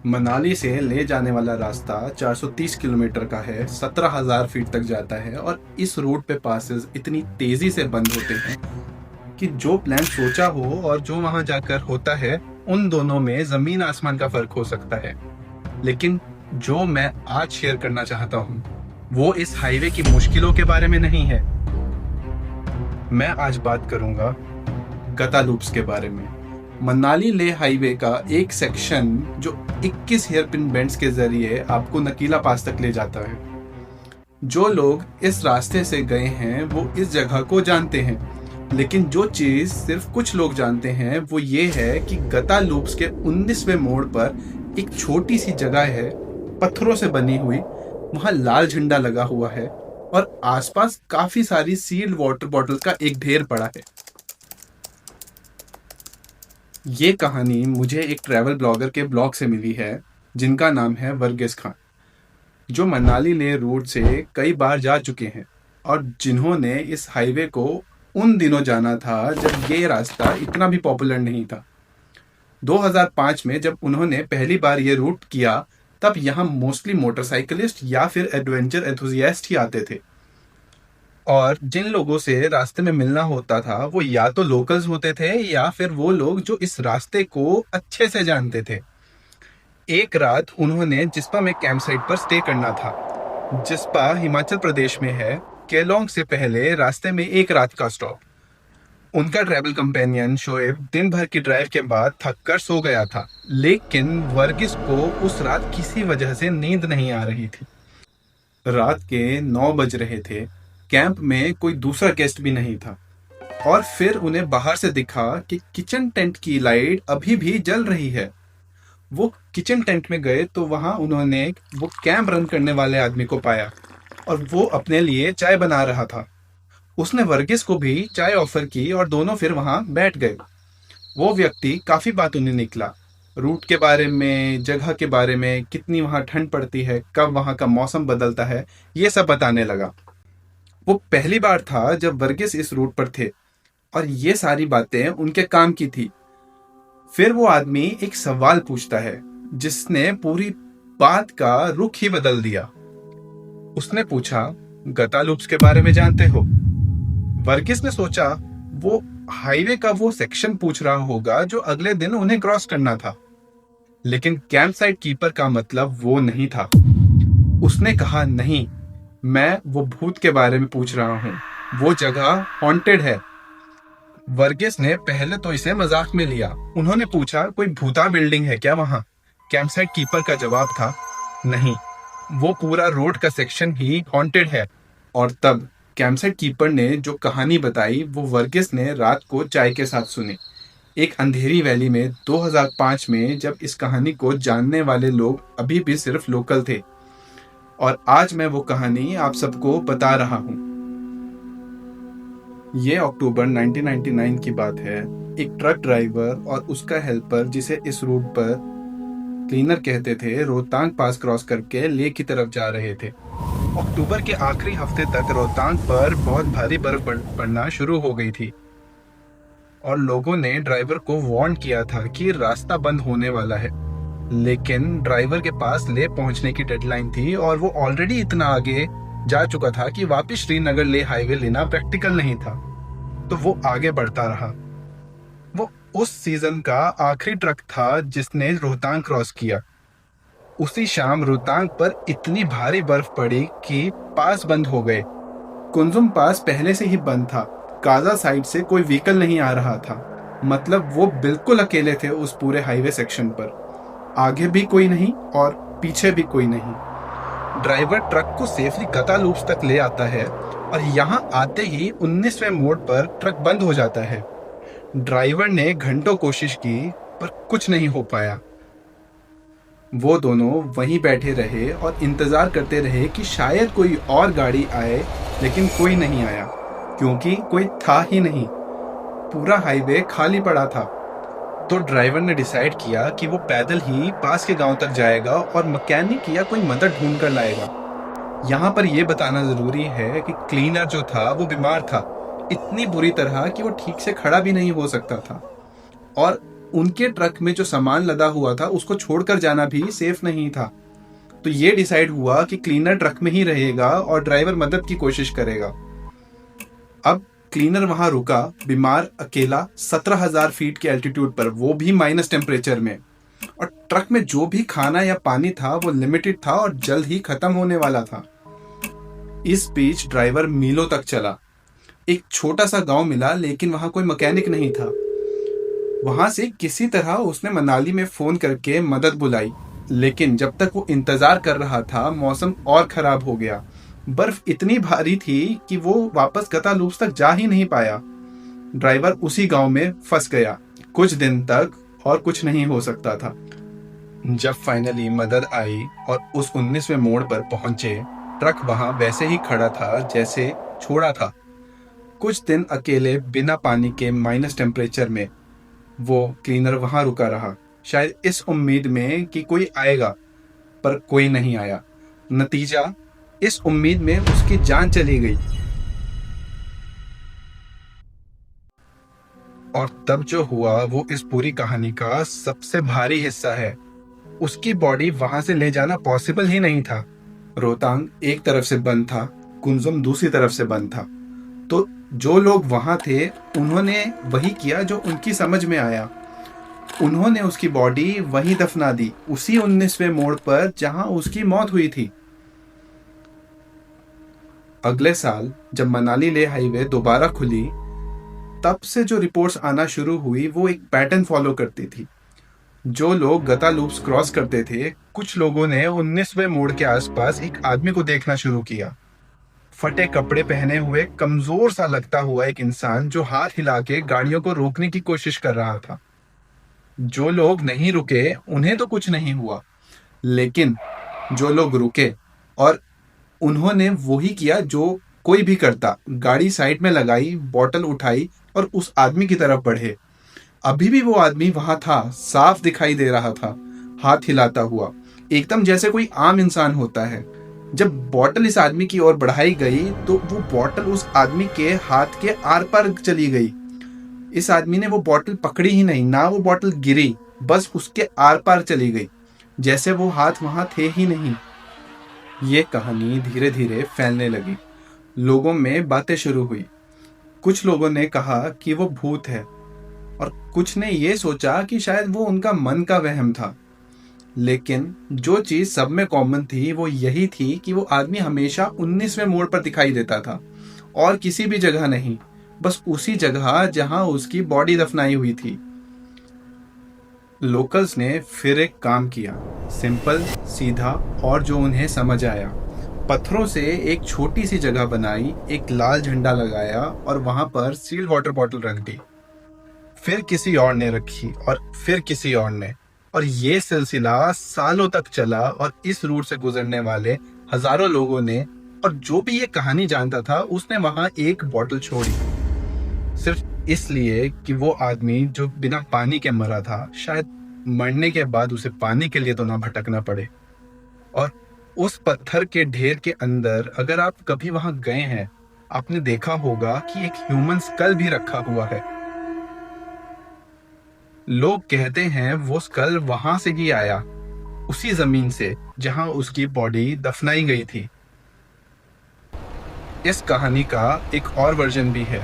मनाली से ले जाने वाला रास्ता 430 किलोमीटर का है, 17,000 फीट तक जाता है और इस रूट पे पासेस इतनी तेजी से बंद होते हैं कि जो प्लान सोचा हो और जो वहां जाकर होता है, उन दोनों में जमीन आसमान का फर्क हो सकता है। लेकिन जो मैं आज शेयर करना चाहता हूँ वो इस हाईवे की मुश्किलों के बारे में नहीं है। मैं आज बात करूंगा गता लूप्स के बारे में। मनाली ले हाईवे का एक सेक्शन जो 21 हेयरपिन बेंड्स के जरिए आपको नकीला पास तक ले जाता है। जो लोग इस रास्ते से गए हैं वो इस जगह को जानते हैं, लेकिन जो चीज सिर्फ कुछ लोग जानते हैं वो ये है कि गता लूप्स के 19वें मोड़ पर एक छोटी सी जगह है, पत्थरों से बनी हुई। वहां लाल झंडा लगा हुआ है और आसपास काफी सारी सील्ड वाटर बॉटल का एक ढेर पड़ा है। ये कहानी मुझे एक ट्रैवल ब्लॉगर के ब्लॉग से मिली है जिनका नाम है वर्गीस खान, जो मनाली ले रूट से कई बार जा चुके हैं और जिन्होंने इस हाईवे को उन दिनों जाना था जब ये रास्ता इतना भी पॉपुलर नहीं था। 2005 में जब उन्होंने पहली बार ये रूट किया तब यहाँ मोस्टली मोटरसाइकिलिस्ट या फिर एडवेंचर एंथुजियास्ट ही आते थे और जिन लोगों से रास्ते में मिलना होता था वो या तो लोकल्स होते थे या फिर वो लोग जो इस रास्ते को अच्छे से जानते थे। एक रात उन्होंने जिस्पा में कैंप साइट पर स्टे करना था। जिस्पा हिमाचल प्रदेश में है। केलोंग से पहले रास्ते में एक रात का स्टॉप। उनका ट्रैवल कंपेनियन शोएब दिन भर की ड्राइव के बाद थक कर सो गया था, लेकिन वर्गीस को उस रात किसी वजह से नींद नहीं आ रही थी। रात के 9 बज रहे थे। कैंप में कोई दूसरा गेस्ट भी नहीं था और फिर उन्हें बाहर से दिखा कि किचन टेंट की लाइट अभी भी जल रही है। वो किचन टेंट में गए तो वहां उन्होंने वो कैंप रन करने वाले आदमी को पाया और वो अपने लिए चाय बना रहा था। उसने वर्गीस को भी चाय ऑफर की और दोनों फिर वहां बैठ गए। वो व्यक्ति काफी बात उन्हें निकला, रूट के बारे में, जगह के बारे में, कितनी वहां ठंड पड़ती है, कब वहां का मौसम बदलता है, ये सब बताने लगा। वो पहली बार था जब वर्गीस इस रूट पर थे और ये सारी बातें उनके काम की थी। फिर वो आदमी एक सवाल पूछता है जिसने पूरी बात का रुख ही बदल दिया। उसने पूछा, गता लूप्स के बारे में जानते हो? वर्गीस ने सोचा वो हाईवे का वो सेक्शन पूछ रहा होगा जो अगले दिन उन्हें क्रॉस करना था, लेकिन कैंप साइट कीपर का मतलब वो नहीं था। उसने कहा, नहीं, मैं वो भूत के बारे में पूछ रहा हूँ, वो जगह हॉन्टेड है। वर्गीस ने पहले तो इसे मजाक में लिया। उन्होंने पूछा, कोई भूता बिल्डिंग है क्या वहां? कैंप साइट कीपर का जवाब था, नहीं, वो पूरा रोड का सेक्शन ही हॉन्टेड है। और तब कैंप साइट कीपर ने जो कहानी बताई वो वर्गीस ने रात को चाय के साथ सुनी, एक अंधेरी वैली में 2005 में, जब इस कहानी को जानने वाले लोग अभी भी सिर्फ लोकल थे। और आज मैं वो कहानी आप सबको बता रहा हूँ। ये अक्टूबर 1999 की बात है। एक ट्रक ड्राइवर और उसका हेल्पर, जिसे इस रूट पर क्लीनर कहते थे, रोहतांग पास क्रॉस करके लेह की तरफ जा रहे थे। अक्टूबर के आखिरी हफ्ते तक रोहतांग पर बहुत भारी बर्फ पड़ना शुरू हो गई थी और लोगों ने ड्राइवर को वार्न किया था कि रास्ता बंद होने वाला है। लेकिन ड्राइवर के पास लेह पहुंचने की डेडलाइन थी और वो ऑलरेडी इतना आगे जा चुका था कि वापस श्रीनगर ले हाईवे लेना प्रैक्टिकल नहीं था, तो वो आगे बढ़ता रहा। वो उस सीजन का आखिरी ट्रक था जिसने रोहतांग क्रॉस किया। उसी शाम रोहतांग पर इतनी भारी बर्फ पड़ी कि पास बंद हो गए। कुंजुम पास पहले से ही बंद था। काजा साइड से कोई व्हीकल नहीं आ रहा था, मतलब वो बिल्कुल अकेले थे उस पूरे हाईवे सेक्शन पर। आगे भी कोई नहीं और पीछे भी कोई नहीं। ड्राइवर ट्रक को सेफली गता लूप्स तक ले आता है और यहाँ आते ही 19वें मोड़ पर ट्रक बंद हो जाता है। ड्राइवर ने घंटों कोशिश की पर कुछ नहीं हो पाया। वो दोनों वहीं बैठे रहे और इंतजार करते रहे कि शायद कोई और गाड़ी आए, लेकिन कोई नहीं आया क्योंकि कोई था ही नहीं। पूरा हाईवे खाली पड़ा था। तो ड्राइवर ने डिसाइड किया कि वो पैदल ही पास के गांव तक जाएगा और मैकेनिक या कोई मदद ढूंढ कर लाएगा। यहाँ पर यह बताना जरूरी है कि क्लीनर जो था वो बीमार था, इतनी बुरी तरह कि वो ठीक से खड़ा भी नहीं हो सकता था और उनके ट्रक में जो सामान लदा हुआ था उसको छोड़कर जाना भी सेफ नहीं था। तो ये डिसाइड हुआ कि क्लीनर ट्रक में ही रहेगा और ड्राइवर मदद की कोशिश करेगा। अब क्लीनर वहां रुका, बीमार, अकेला, 17,000 फीट के एल्टीट्यूड पर, वो भी माइनस टेम्परेचर में। और ट्रक में जो भी खाना या पानी था वो लिमिटेड था और जल्द ही खत्म होने वाला था। इस बीच ड्राइवर मीलों तक चला। एक छोटा सा गांव मिला, लेकिन वहां कोई मैकेनिक नहीं था। वहां से किसी तरह उसने मनाली में फोन करके मदद बुलाई, लेकिन जब तक वो इंतजार कर रहा था मौसम और खराब हो गया। बर्फ इतनी भारी थी कि वो वापस गतालूप्स तक जा ही नहीं पाया। ड्राइवर उसी गांव में फंस गया। कुछ दिन तक और कुछ नहीं हो सकता था। जब फाइनली मदद आई और उस 19वें मोड़ पर पहुंचे, ट्रक वहां वैसे ही खड़ा था जैसे छोड़ा था। कुछ दिन अकेले बिना पानी के माइनस टेम्परेचर में वो क्लीनर वहां रुका रहा, शायद इस उम्मीद में कि कोई आएगा, पर कोई नहीं आया। नतीजा, इस उम्मीद में उसकी जान चली गई। और तब जो हुआ वो इस पूरी कहानी का सबसे भारी हिस्सा है। उसकी बॉडी वहां से ले जाना पॉसिबल ही नहीं था। रोहतांग एक तरफ से बंद था, कुंजम दूसरी तरफ से बंद था। तो जो लोग वहां थे उन्होंने वही किया जो उनकी समझ में आया। उन्होंने उसकी बॉडी वहीं दफना दी, उसी 19वें मोड़ पर जहां उसकी मौत हुई थी। अगले साल जब मनाली लेह हाईवे दोबारा खुली, तब से जो रिपोर्ट्स आना शुरू हुई वो एक पैटर्न फॉलो करती थी। जो लोग गतालूप्स क्रॉस करते थे, कुछ लोगों ने 19वें मोड़ के आसपास एक आदमी को देखना शुरू किया। फटे कपड़े पहने हुए, कमजोर सा लगता हुआ एक इंसान जो हाथ हिला के गाड़ियों को रोकने की कोशिश कर रहा था। जो लोग नहीं रुके उन्हें तो कुछ नहीं हुआ, लेकिन जो लोग रुके और उन्होंने वही किया जो कोई भी करता। गाड़ी साइड में लगाई, बोतल उठाई और उस आदमी की तरफ बढ़े। अभी भी वो आदमी वहां था, साफ दिखाई दे रहा था, हाथ हिलाता हुआ, एकदम जैसे कोई आम इंसान होता है। जब बोतल इस आदमी की ओर बढ़ाई गई तो वो बोतल उस आदमी के हाथ के आर पार चली गई। इस आदमी ने वो बोतल पकड़ी ही नहीं, ना वो बोतल गिरी, बस उसके आर पार चली गई, जैसे वो हाथ वहां थे ही नहीं। ये कहानी धीरे धीरे फैलने लगी। लोगों में बातें शुरू हुई। कुछ लोगों ने कहा कि वो भूत है और कुछ ने ये सोचा कि शायद वो उनका मन का वहम था। लेकिन जो चीज सब में कॉमन थी वो यही थी कि वो आदमी हमेशा 19वें मोड़ पर दिखाई देता था और किसी भी जगह नहीं, बस उसी जगह जहां उसकी बॉडी दफनाई हुई थी। लोकल्स ने फिर एक काम किया, सिंपल, सीधा और जो उन्हें समझ आया। पत्थरों से एक छोटी सी जगह बनाई, एक लाल झंडा लगाया और वहां पर सील्ड वाटर बॉटल रख दी। फिर किसी और ने रखी और फिर किसी और ने, और ये सिलसिला सालों तक चला और इस रूट से गुजरने वाले हजारों लोगों ने, और जो भी ये कहानी जानता था, उसने वहां एक बॉटल छोड़ी, सिर्फ इसलिए कि वो आदमी जो बिना पानी के मरा था, शायद मरने के बाद उसे पानी के लिए तो ना भटकना पड़े। और उस पत्थर के ढेर के अंदर अगर आप कभी वहां गए हैं, आपने देखा होगा कि एक ह्यूमन स्कल भी रखा हुआ है। लोग कहते हैं वो स्कल वहां से ही आया, उसी जमीन से जहां उसकी बॉडी दफनाई गई थी। इस कहानी का एक और वर्जन भी है।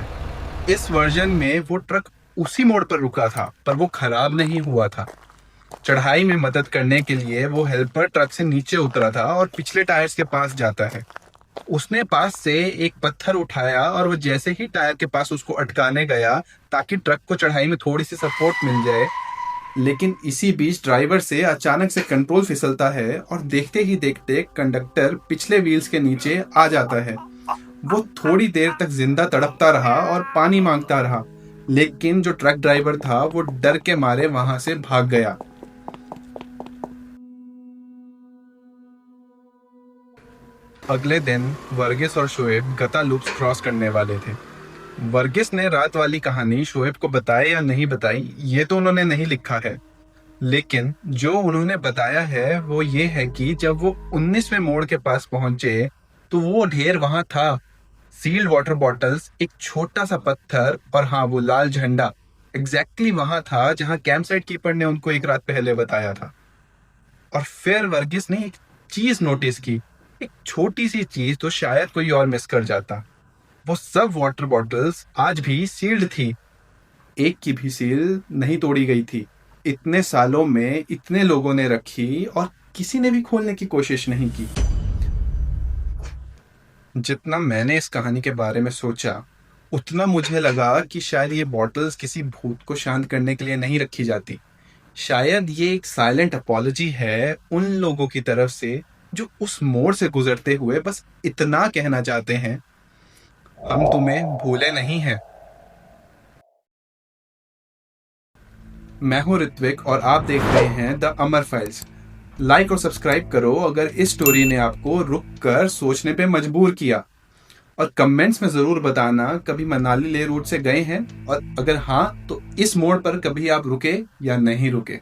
इस वर्जन में वो ट्रक उसी मोड़ पर रुका था, पर वो खराब नहीं हुआ था। चढ़ाई में मदद करने के लिए वो हेल्पर ट्रक से नीचे उतरा था और पिछले टायर्स के पास जाता है। उसने पास से एक पत्थर उठाया और वो जैसे ही टायर के पास उसको अटकाने गया ताकि ट्रक को चढ़ाई में थोड़ी सी सपोर्ट मिल जाए, लेकिन इसी बीच ड्राइवर से अचानक से कंट्रोल फिसलता है और देखते ही देखते कंडक्टर पिछले व्हील्स के नीचे आ जाता है। वो थोड़ी देर तक जिंदा तड़पता रहा और पानी मांगता रहा, लेकिन जो ट्रक ड्राइवर था वो डर के मारे वहां से भाग गया। अगले दिन वर्गीस और शोएब गतालूप्स क्रॉस करने वाले थे। वर्गीस ने रात वाली कहानी शोएब को बताई या नहीं बताई ये तो उन्होंने नहीं लिखा है, लेकिन जो उन्होंने बताया है वो ये है कि जब वो 19वें मोड़ के पास पहुंचे तो वो ढेर वहां था, सील्ड वाटर बॉटल्स, एक छोटा सा पत्थर और हाँ वो लाल झंडा, एग्जैक्टली वहां था जहां कैंप साइट कीपर ने उनको एक रात पहले बताया था। और फिर वर्गीस ने एक चीज नोटिस की, एक छोटी सी चीज तो शायद कोई और मिस कर जाता। वो सब वाटर बॉटल्स आज भी सील्ड थी, एक की भी सील नहीं तोड़ी गई थी। इतने सालों में इतने लोगों ने रखी और किसी ने भी खोलने की कोशिश नहीं की। जितना मैंने इस कहानी के बारे में सोचा, उतना मुझे लगा कि शायद ये बॉटल्स किसी भूत को शांत करने के लिए नहीं रखी जाती। शायद ये एक साइलेंट अपॉलजी है उन लोगों की तरफ से जो उस मोड़ से गुजरते हुए बस इतना कहना चाहते हैं, हम तुम्हें भूले नहीं हैं। मैं हूं ऋत्विक और आप देख रहे हैं द अमर फाइल्स। लाइक और सब्सक्राइब करो अगर इस स्टोरी ने आपको रुक कर सोचने पे मजबूर किया। और कमेंट्स में ज़रूर बताना कभी मनाली ले रूट से गए हैं, और अगर हाँ तो इस मोड़ पर कभी आप रुके या नहीं रुके।